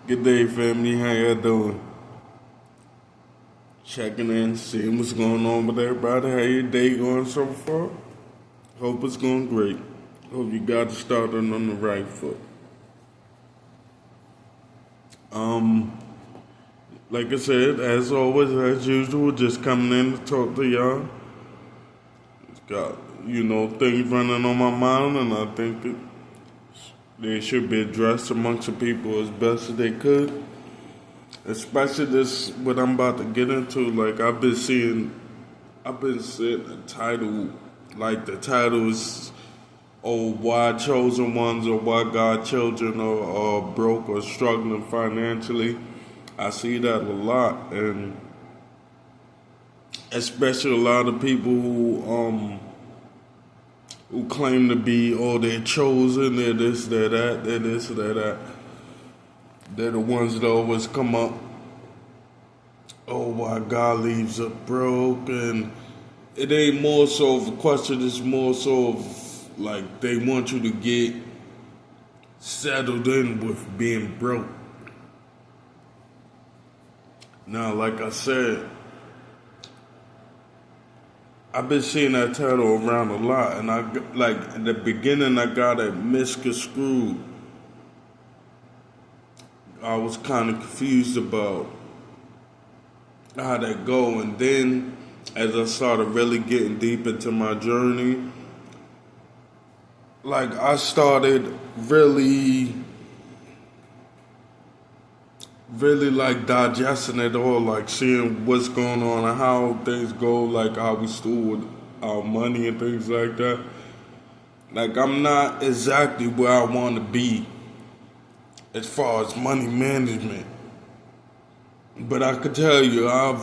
Good day, family. How y'all doing? Checking in, seeing what's going on with everybody. How your day going so far? Hope it's going great. Hope you got started on the right foot. Like I said, as always, as usual, just coming in to talk to y'all. Got things running on my mind, and I think they should be addressed amongst the people as best as they could. Especially this, what I'm about to get into. Like I've been seeing a title, like the title is, "Oh, why chosen ones or why God children are broke or struggling financially." I see that a lot, and especially a lot of people who claim to be, oh, they're chosen, they're this, they're that, they're this, they're that. They're the ones that always come up, oh, why God leaves us broke, and it ain't more so of a question, it's more so of like they want you to get settled in with being broke. Now, like I said, I've been seeing that title around a lot, and in the beginning I got it misconstrued. I was kind of confused about how that go, and then as I started really getting deep into my journey, like I started really like digesting it all, like seeing what's going on and how things go, like how we steward our money and things like that. Like I'm not exactly where I want to be as far as money management, but I could tell you I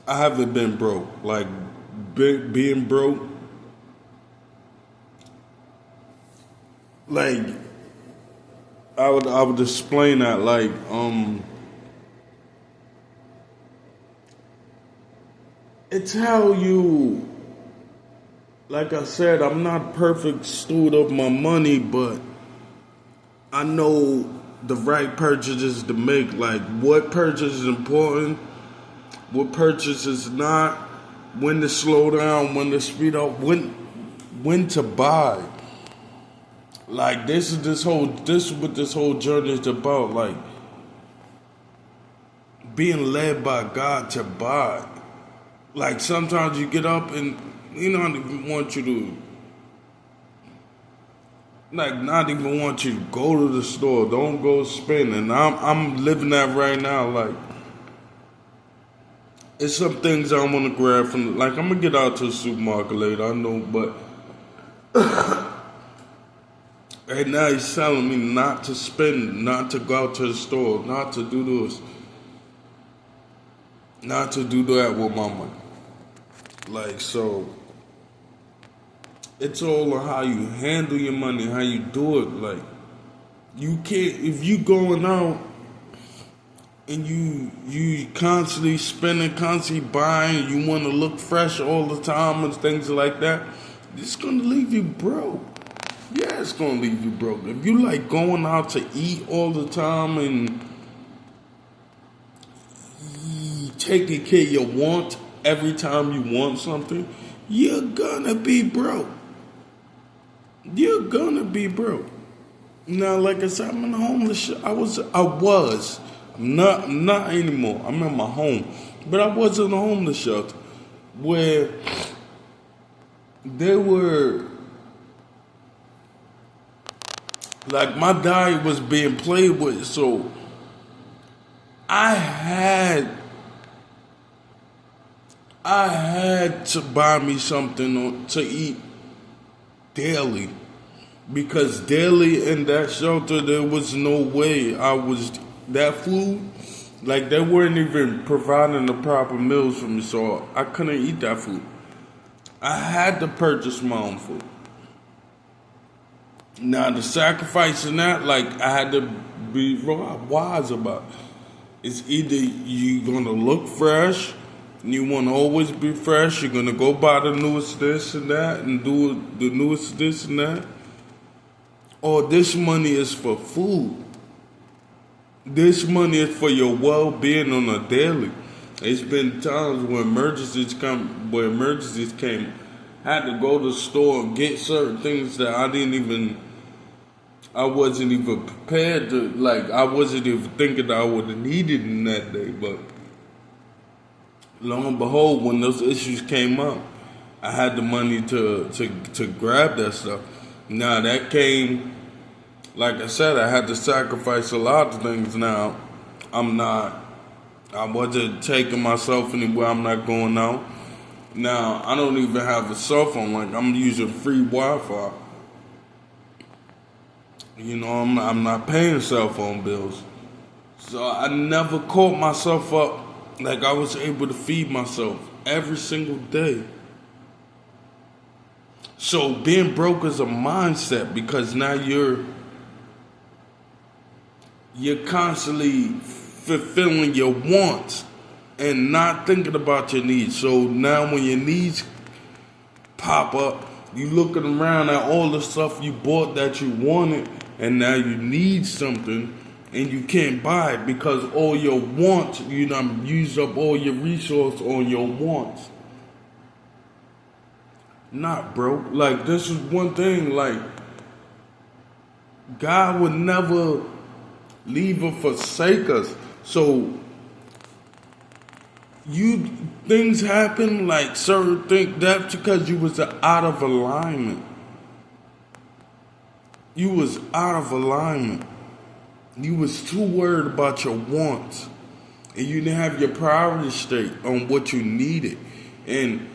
haven't been broke. Like being broke, like I would explain that like it's how you, like I said, I'm not perfect steward of my money, but I know the right purchases to make, like what purchase is important, what purchase is not, when to slow down, when to speed up, when to buy. Like this is what this whole journey is about, like being led by God to buy. Like sometimes you get up and don't even want you to, like not even want you to go to the store. Don't go spend. And I'm living that right now. Like it's some things I want to grab from. Like I'm gonna get out to the supermarket later. I know, but right now he's telling me not to spend, not to go out to the store, not to do this, not to do that with my money. Like so. It's all on how you handle your money, how you do it. Like you can't, if you going out and you constantly spending, constantly buying, you want to look fresh all the time and things like that, it's gonna leave you broke. Yeah, it's gonna leave you broke. If you like going out to eat all the time and taking care of your want every time you want something, you're gonna be broke. You're gonna be broke. Now, like I said, I'm in a homeless. I was. I'm not anymore. I'm in my home, but I was in a homeless shelter where they were like my diet was being played with. So I had to buy me something to eat daily, because daily in that shelter there was no way I was that food, like they weren't even providing the proper meals for me, so I couldn't eat that food. I had to purchase my own food. Now the sacrifice in that, like I had to be wise about it. It's either you gonna look fresh, you want to always be fresh, you're going to go buy the newest this and that and do the newest this and that, or this money is for food. This money is for your well-being on a daily. It's been times when emergencies came, I had to go to the store and get certain things that I wasn't even prepared to, like, I wasn't even thinking that I would have needed in that day. But lo and behold, when those issues came up, I had the money to grab that stuff. Now that came, like I said, I had to sacrifice a lot of things. Now I wasn't taking myself anywhere. I'm not going out. Now I don't even have a cell phone. Like, I'm using free Wi-Fi. You know, I'm not paying cell phone bills. So I never caught myself up. Like, I was able to feed myself every single day. So being broke is a mindset, because now you're constantly fulfilling your wants and not thinking about your needs. So now when your needs pop up, you looking around at all the stuff you bought that you wanted, and now you need something and you can't buy it because all your wants, you done used up all your resource on your wants. Not broke. Like, this is one thing, like, God would never leave or forsake us. So things happen, like certain things, that's because you was out of alignment. You was out of alignment. You was too worried about your wants, and you didn't have your priorities straight on what you needed and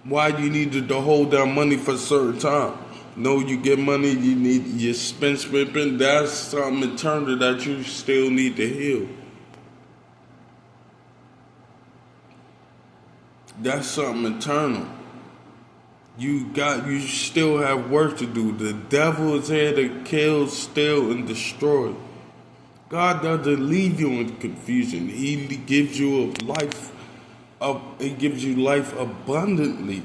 why you needed to hold down money for a certain time. No, you get money, you spend. That's something internal that you still need to heal. That's something internal. You still have work to do. The devil is here to kill, steal, and destroy. God doesn't leave you in confusion. He gives you He gives you life abundantly.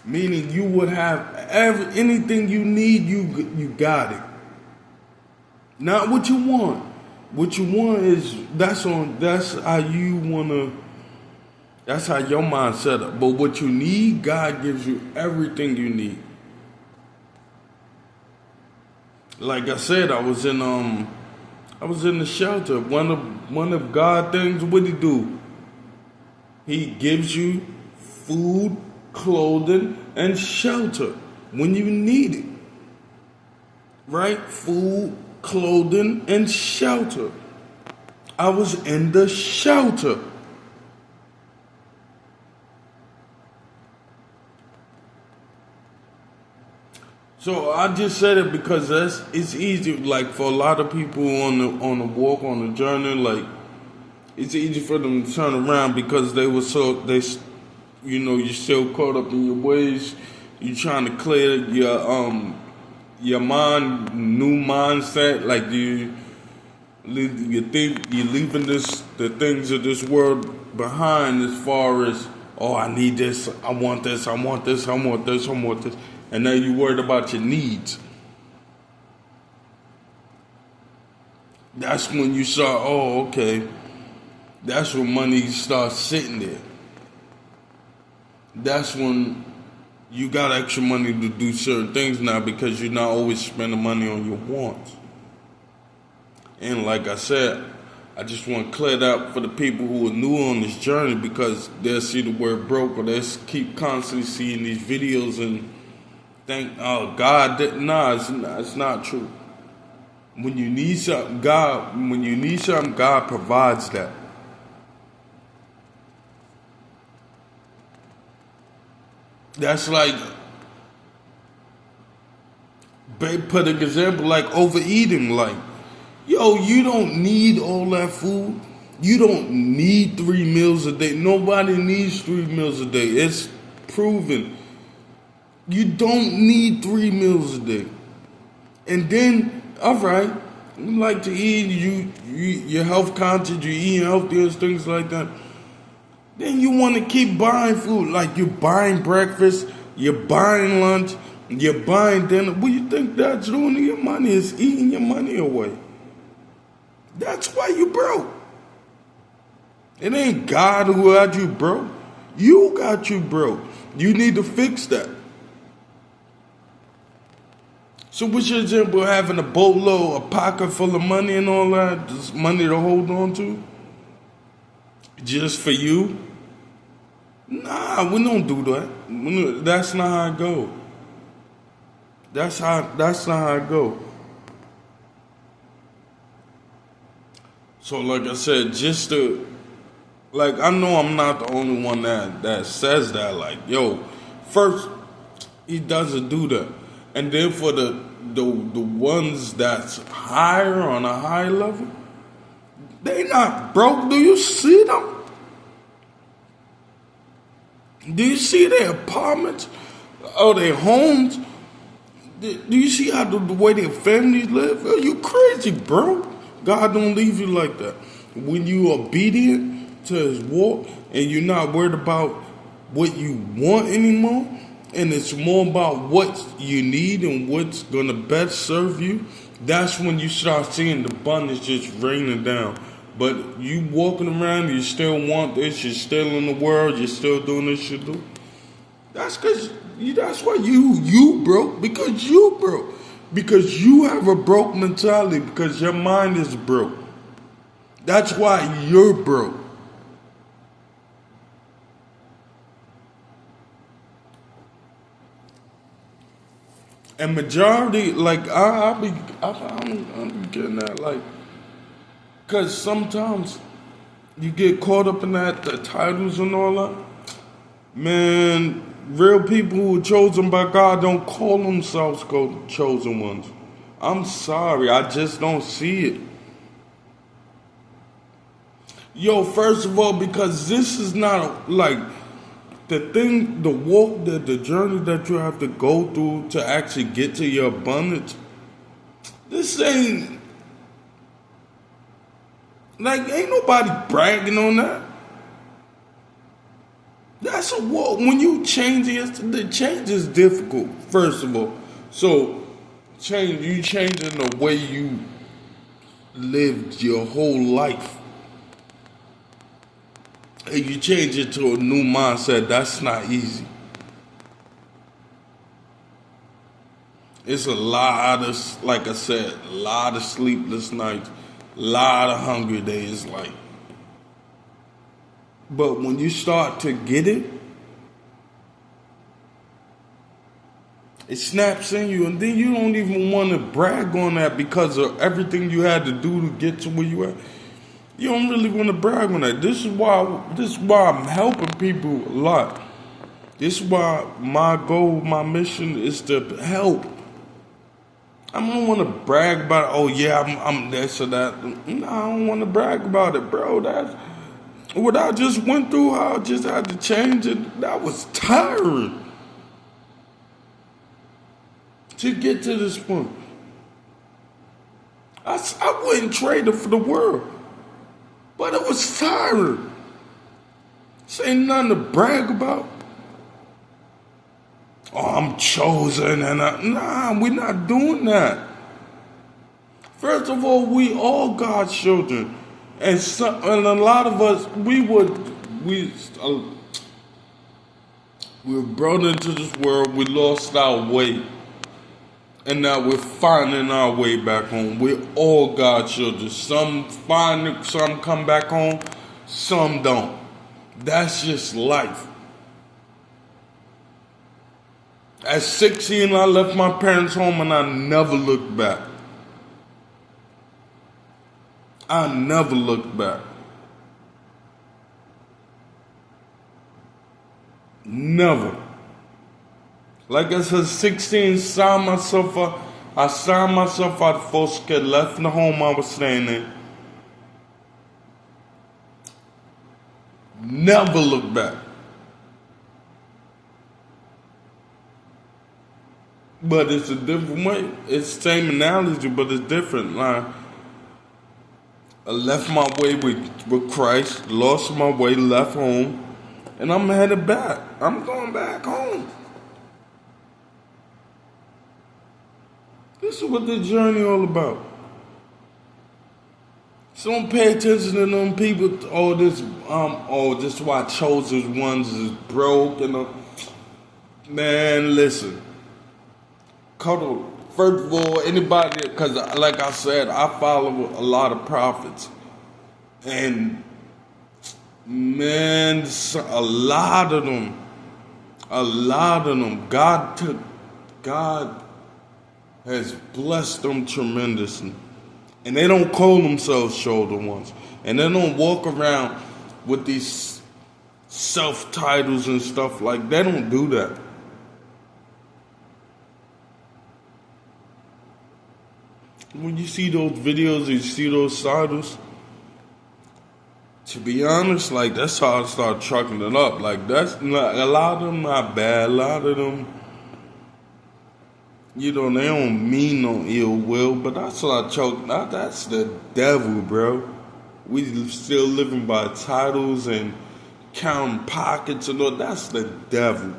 Meaning you would have anything you need, you got it. Not what you want. What you want is that's how you wanna. That's how your mind set up. But what you need, God gives you everything you need. Like I said, I was in the shelter. One of God things, what He do? He gives you food, clothing, and shelter when you need it. Right? Food, clothing, and shelter. I was in the shelter. So I just said it because it's easy. Like, for a lot of people on the walk, on the journey, like, it's easy for them to turn around because you're still caught up in your ways. You're trying to clear your mind, new mindset. Like, you think you're leaving the things of this world behind, as far as, oh, I need this, I want this, I want this, I want this, I want this. And now you're worried about your needs. That's when you start, oh, okay. That's when money starts sitting there. That's when you got extra money to do certain things now, because you're not always spending money on your wants. And like I said, I just want to clear that up for the people who are new on this journey, because they'll see the word broke, or they'll keep constantly seeing these videos and think, oh, God did. Nah, it's not true. When you need something, God provides that. That's like, put an example, like overeating. Like, yo, you don't need all that food. You don't need 3 meals a day. Nobody needs 3 meals a day. It's proven. You don't need 3 meals a day. And then, all right, you like to eat, you're health conscious, you're eating healthy and things like that. Then you want to keep buying food. Like, you're buying breakfast, you're buying lunch, you're buying dinner. What do you think that's doing to your money? It's eating your money away. That's why you broke. It ain't God who had you broke. You got you broke. You need to fix that. So what's your example of having a boatload, a pocket full of money and all that, just money to hold on to? Just for you? Nah, we don't do that. That's not how it go. That's not how it go. So like I said, just to, like, I know I'm not the only one that says that. Like, yo, first, he doesn't do that. And then for the ones that's higher on a high level, they not broke. Do you see them? Do you see their apartments or their homes? Do you see how the way their families live? Are you crazy, bro? God don't leave you like that. When you obedient to his walk and you're not worried about what you want anymore, and it's more about what you need and what's going to best serve you, that's when you start seeing the abundance just raining down. But you walking around, you still want this, you're still in the world, you're still doing this you do. That's why you broke, because you broke. Because you have a broke mentality, because your mind is broke. That's why you're broke. And majority, like, I'm getting that, like, because sometimes you get caught up in that, the titles and all that. Man, real people who are chosen by God don't call themselves chosen ones. I'm sorry, I just don't see it. Yo, first of all, because this is not like the walk, the journey that you have to go through to actually get to your abundance. This ain't nobody bragging on that. That's a walk. When you change it, the change is difficult, first of all. So you changing the way you lived your whole life. And you change it to a new mindset, that's not easy. It's a lot of, like I said, a lot of sleepless nights, a lot of hungry days, like. But when you start to get it, it snaps in you, and then you don't even want to brag on that because of everything you had to do to get to where you are. You don't really want to brag on that. This is why I'm helping people a lot. This is why my goal, my mission is to help. I don't want to brag about, oh yeah, I'm this or that. No, I don't want to brag about it, bro. That's what I just went through. How I just had to change it. That was tiring to get to this point. I wouldn't trade it for the world. But it was tiring. This ain't nothing to brag about. Oh, I'm chosen and nah, we're not doing that. First of all, we all God's children. And a lot of us, we were brought into this world, we lost our way. And now we're finding our way back home. We're all God's children. Some find it, some come back home, some don't. That's just life. At 16, I left my parents' home and I never looked back. I never looked back. Never. Like I said, 16, I signed myself out of foster care, left the home I was staying in. Never looked back. But it's a different way. It's the same analogy, but it's different. Like, I left my way with Christ, lost my way, left home, and I'm headed back. I'm going back home. This is what the journey all about. So don't pay attention to them people. This why chosen ones is broke and man, listen. Cuddle. First of all, anybody, because like I said, I follow a lot of prophets, and man, a lot of them, God has blessed them tremendously. And they don't call themselves chosen ones. And they don't walk around with these self-titles and stuff like that. They don't do that. When you see those videos, you see those titles, to be honest, like, that's how I start trucking it up. Like, that's not, a lot of them not bad. A lot of them, they don't mean no ill will, but that's what I choke. That's the devil, bro. We still living by titles and counting pockets and all. That's the devil.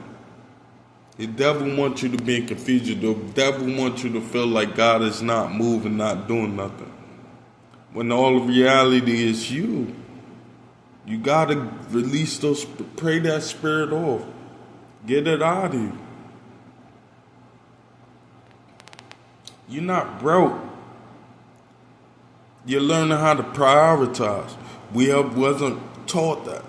The devil wants you to be in confusion. The devil wants you to feel like God is not moving, not doing nothing. When all of reality is you. You gotta release pray that spirit off. Get it out of you. You're not broke. You're learning how to prioritize. We wasn't taught that.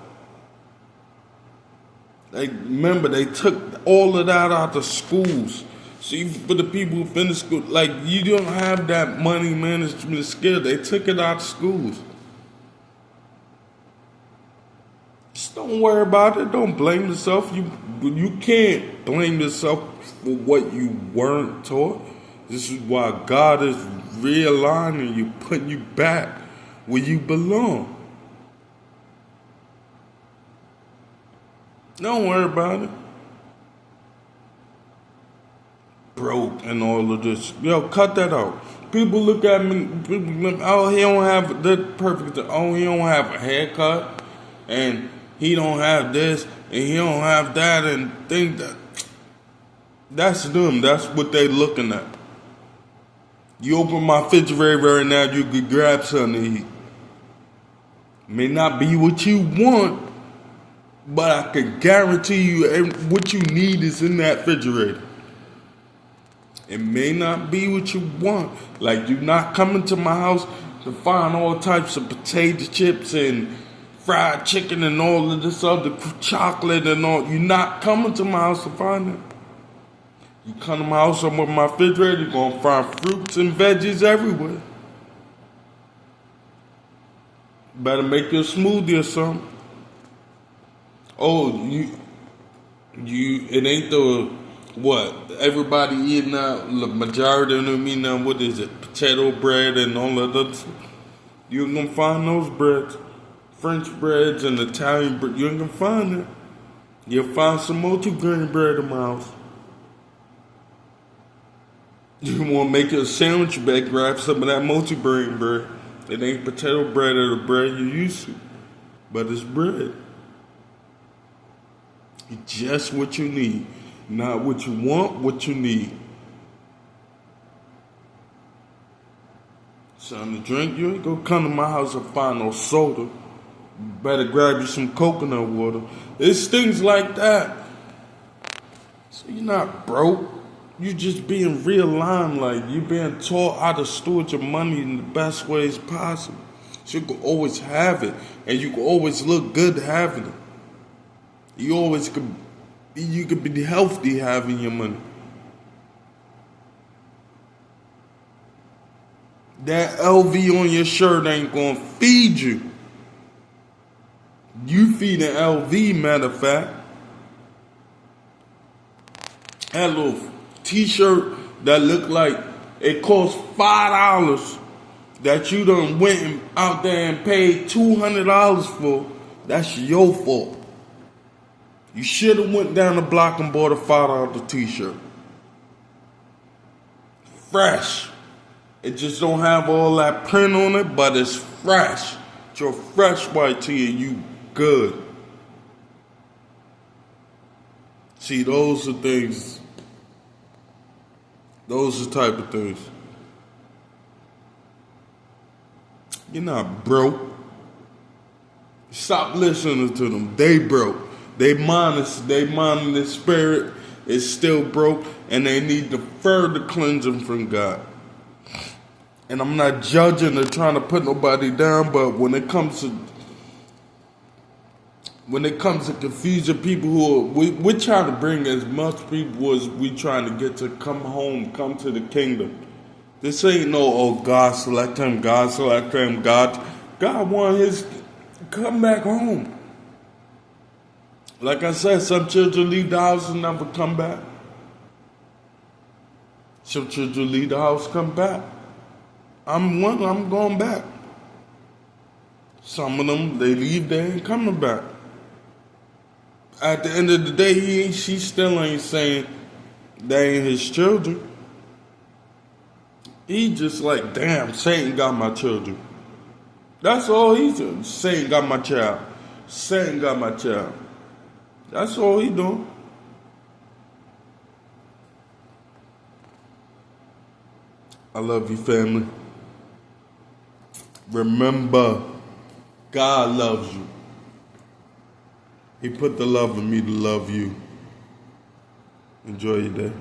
Remember, they took all of that out of schools. See, for the people who finished school, like, you don't have that money management skill. They took it out of schools. Just don't worry about it. Don't blame yourself. You can't blame yourself for what you weren't taught. This is why God is realigning you, putting you back where you belong. Don't worry about it. Broke and all of this. Yo, cut that out. People look at me, oh, he don't have the perfect, oh, he don't have a haircut, and he don't have this, and he don't have that, and think that. That's them. That's what they looking at. You open my refrigerator right now, you could grab something to eat. May not be what you want, but I can guarantee you what you need is in that refrigerator. It may not be what you want. Like, you're not coming to my house to find all types of potato chips and fried chicken and all of this other chocolate and all. You're not coming to my house to find it. You come to my house, I'm with my refrigerator, you're going to find fruits and veggies everywhere. Better make your smoothie or something. Oh, it ain't what? Everybody eating now, the majority of them eating now, what is it? Potato bread and all of that stuff. You're going to find those breads. French breads and Italian bread, you ain't going to find it. You'll find some multi-grain bread in my house. You want to make a sandwich bag, grab some of that multi-grain bread. It ain't potato bread or the bread you used to, but it's bread. It's just what you need, not what you want, what you need. Something to drink, you ain't gonna come to my house and find no soda. You better grab you some coconut water. It's things like that. So you're not broke. You just being realigned, like you being taught how to steward your money in the best ways possible. So you can always have it, and you can always look good having it. You could be healthy having your money. That LV on your shirt ain't gonna feed you. You feed an LV, matter of fact. That little t-shirt that look like it cost $5 that you done went out there and paid $200 for, that's your fault. You should have went down the block and bought a $5 t-shirt. Fresh. It just don't have all that print on it, but it's fresh. It's your fresh white tee and you good. See, those are things. Those are the type of things. You're not broke. Stop listening to them. They broke. They mind and the spirit is still broke, and they need to further cleansing from God. And I'm not judging or trying to put nobody down, but when it comes to confusing people we're trying to bring as much people as we trying to get to come home, come to the kingdom. This ain't no, God select him, God select him, God want his come back home. Like I said, some children leave the house and never come back. Some children leave the house, come back. I'm going back. Some of them, they leave, they ain't coming back. At the end of the day, she still ain't saying they ain't his children. He just like, damn, Satan got my children. That's all he's doing. Satan got my child. Satan got my child. That's all he doing. I love you, family. Remember, God loves you. He put the love in me to love you. Enjoy your day.